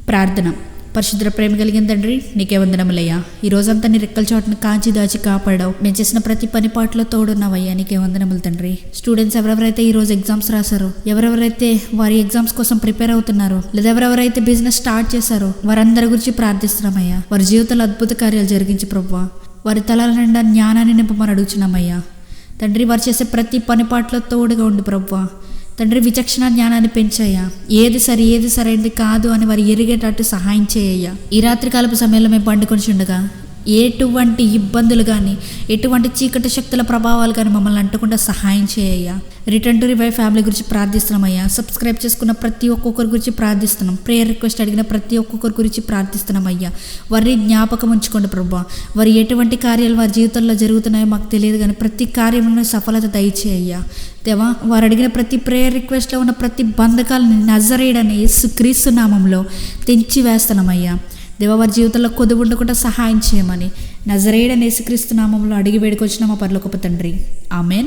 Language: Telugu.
ప్రార్థన. పరిశుద్ర ప్రేమ కలిగిన తండ్రి, నీకే వందనములయ్యా. ఈ రోజంతా నీ రెక్కల చోటును కాచి దాచి కాపాడావు. మేము చేసిన ప్రతి పని పాటలో తోడున్నావయ్యా, నీకే వందనములు తండ్రి. స్టూడెంట్స్ ఎవరెవరైతే ఈ రోజు ఎగ్జామ్స్ రాశారో, ఎవరెవరైతే వారి ఎగ్జామ్స్ కోసం ప్రిపేర్ అవుతున్నారో, లేదా ఎవరెవరైతే బిజినెస్ స్టార్ట్ చేశారో వారందరి గురించి ప్రార్థిస్తున్నామయ్యా. వారి జీవితంలో అద్భుత కార్యాలు జరిగించి ప్రభువా, వారి తలల నిండా జ్ఞానాన్ని నింపమని అడుగుచున్నామయ్యా. తండ్రి, వారు చేసే ప్రతి పని పాటలో తోడుగా ఉండి ప్రభువా తండ్రి, విచక్షణ జ్ఞానాన్ని పెంచాయ్యా. ఏది సరి ఏది సరైనది కాదు అని వారు ఎరిగేటట్టు సహాయం చేయ్యా. ఈ రాత్రి కాలపు సమయంలో మేము పండుకొని ఉండగా ఎటువంటి ఇబ్బందులు కానీ, ఎటువంటి చీకటి శక్తుల ప్రభావాలు కానీ మమ్మల్ని అంటకుండా సహాయం చేయ్యా. రిటర్న్ టు రివైవ్ ఫ్యామిలీ గురించి ప్రార్థిస్తున్నామయ్యా. సబ్స్క్రైబ్ చేసుకున్న ప్రతి ఒక్కొక్కరి గురించి ప్రార్థిస్తున్నాం. ప్రేయర్ రిక్వెస్ట్ అడిగిన ప్రతి ఒక్కొక్కరి గురించి ప్రార్థిస్తున్నామయ్యా. వారిని జ్ఞాపకం ఉంచుకోండి ప్రభా. వారి ఎటువంటి కార్యాలు వారి జీవితంలో జరుగుతున్నాయో మాకు తెలియదు, కానీ ప్రతి కార్యంలో సఫలత దయచేయ్యా. దేవా, వారు అడిగిన ప్రతి ప్రేయర్ రిక్వెస్ట్లో ఉన్న ప్రతి బంధకాలని నజరేయుడని యేసుక్రీస్తు నామంలో తెంచి వేస్తున్నామయ్యా. దేవా, వారి జీవితంలో కొద్దు ఉండకుండా సహాయం చేయమని నజరేయుడని యేసుక్రీస్తు నామంలో అడిగి వేడుకొచ్చిన మా పరలోకపు తండ్రి, ఆమేన్.